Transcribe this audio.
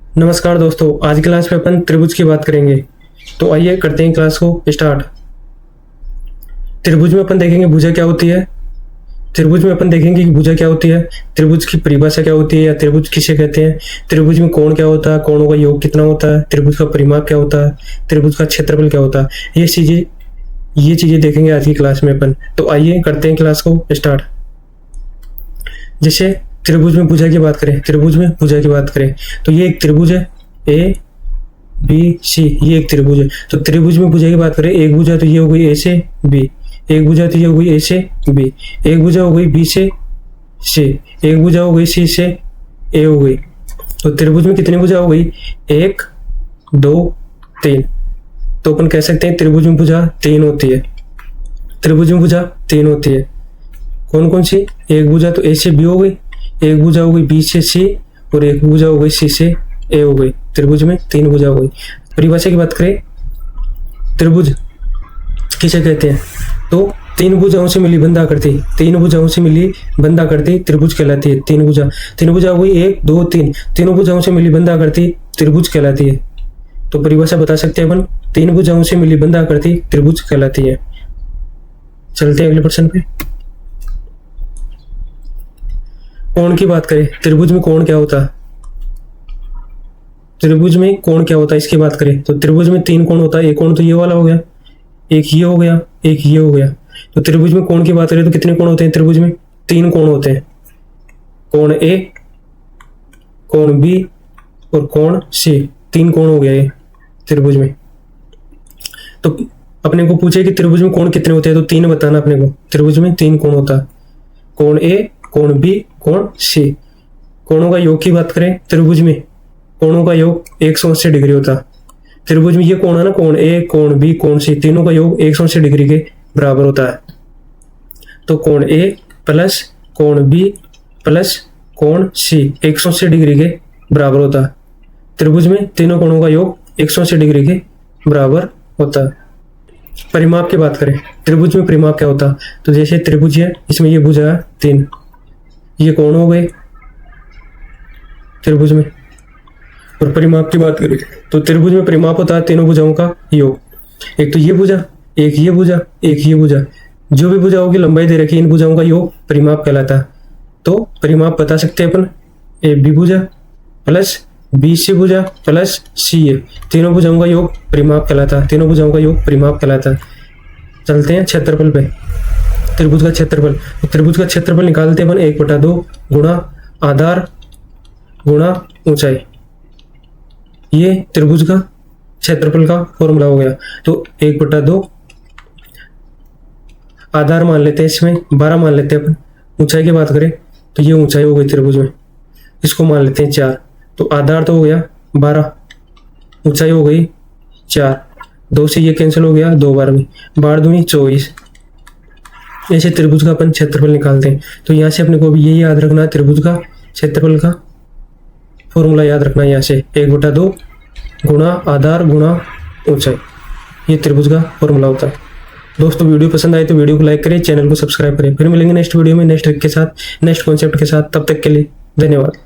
नमस्कार दोस्तों, आज की क्लास में अपन त्रिभुज की बात करेंगे। तो आइए करते हैं क्लास को स्टार्ट। त्रिभुज में अपन देखेंगे भुजा क्या होती है। त्रिभुज में अपन देखेंगे कि भुजा क्या होती है, त्रिभुज की परिभाषा क्या होती है या त्रिभुज किसे कहते हैं, त्रिभुज में कोण क्या होता है, कोणों का योग कितना होता है, त्रिभुज का परिमाप क्या होता है, त्रिभुज का क्षेत्रफल क्या होता है। ये चीजें देखेंगे आज की क्लास में अपन। तो आइए करते हैं क्लास को स्टार्ट। जैसे त्रिभुज में भुजा की बात करें, तो ये एक त्रिभुज है ए बी सी, ये एक त्रिभुज है। तो त्रिभुज में भुजा की बात करें, एक भुजा तो ये हो गई ए से बी, एक भुजा तो ये हो गई ए से बी, एक भुजा हो गई बी से सी, एक भुजा हो गई सी से ए हो गई। तो त्रिभुज में कितनी भुजा हो गई, 1 2 3। तो अपन कह सकते हैं त्रिभुज में भुजा 3 होती है। त्रिभुज में भुजा 3 होती है। कौन कौन सी, एक भुजा तो ए से बी हो गई, एक भुजा हो गई बी से सी और एक भुजा हो गई सी से ए हो गई। त्रिभुज में 3 भुजा हो गई। परिभाषा की बात करें, त्रिभुज किसे कहते हैं, तो 3 भुजाओं से मिली बंधाकृति, 3 भुजाओं से मिली बंधाकृति त्रिभुज कहलाती है। 3 भुजा हो गई 1 2 3, तीनों भुजाओं से मिली बंधाकृति त्रिभुज कहलाती है। तो परिभाषा बता सकते हैं अपन, 3 भुजाओं से मिली बंधाकृति त्रिभुज कहलाती है। चलते हैं अगले प्रश्न पे। कोण की बात करें, त्रिभुज में कोण क्या होता है, त्रिभुज में कोण क्या होता है इसकी बात करें तो त्रिभुज में 3 कोण होता है। एक कोण तो ये वाला हो गया, एक ये हो गया, एक ये हो गया। तो त्रिभुज में कोण की बात करें तो कितने कोण होते हैं त्रिभुज में, 3 कोण होते हैं। कोण ए, कोण बी और कोण सी, 3 कोण हो गया ये त्रिभुज में। तो अपने को पूछे कि त्रिभुज में कोण कितने होते हैं, तो 3 बताना अपने को। त्रिभुज में 3 कोण होता है, कोण ए, कोण बी, कोण सी। कोणों का योग की बात करें, त्रिभुज में कोणों का योग 180 डिग्री होता है। त्रिभुज में ये कोण है ना, कोण ए, कोण बी, कोण सी, तीनों का योग 180 डिग्री के बराबर होता है। तो कोण ए प्लस कोण बी प्लस कोण सी 180 डिग्री के बराबर होता है। त्रिभुज में तीनों कोणों का योग 180 डिग्री के बराबर होता है। परिमाप की बात करें, त्रिभुज में परिमाप क्या होता है, तो जैसे त्रिभुज है, इसमें ये भुजा है 3, ये कोण हो गए त्रिभुज में। और परिमाप की बात करें तो त्रिभुज में परिमाप होता है तीनों भुजाओं का योग। एक तो ये भुजा, एक ये भुजा, एक ये भुजा, जो भी भुजाओं की लंबाई दे रखी है इन भुजाओं का योग परिमाप कहलाता है। तो परिमाप बता सकते हैं अपन, ए बी भुजा प्लस बी सी भुजा प्लस सी ए, तीनों भुजाओं का योग परिमाप कहलाता है। तीनों भुजाओं का योग परिमाप कहलाता है। चलते हैं क्षेत्रफल पे, त्रिभुज का क्षेत्रफल। तो त्रिभुज का क्षेत्रफल निकालते हैं अपन 1/2 गुणा आधार गुणा ऊंचाई। ये त्रिभुज का क्षेत्रफल का फॉर्मूला हो गया। तो 1/2 आधार मान लेते हैं, इसमें 12 मान लेते हैं अपन। ऊंचाई की बात करें तो ये ऊंचाई हो गई त्रिभुज में, इसको मान लेते हैं 4। तो आधार तो हो गया 12, ऊंचाई हो गई 4, 2 से ये कैंसिल हो गया, 2 बार में 12 दूनी 24। ऐसे त्रिभुज का अपन क्षेत्रफल निकालते हैं। तो यहाँ से अपने को भी यही याद रखना है, त्रिभुज का क्षेत्रफल का फॉर्मूला याद रखना है। यहाँ से 1/2 गुणा आधार गुणा ऊंचाई, ये त्रिभुज का फॉर्मूला होता है। दोस्तों वीडियो पसंद आए तो वीडियो को लाइक करें, चैनल को सब्सक्राइब करें। फिर मिलेंगे नेक्स्ट वीडियो में नेक्स्ट ट्रिक के साथ, नेक्स्ट कॉन्सेप्ट के साथ। तब तक के लिए धन्यवाद।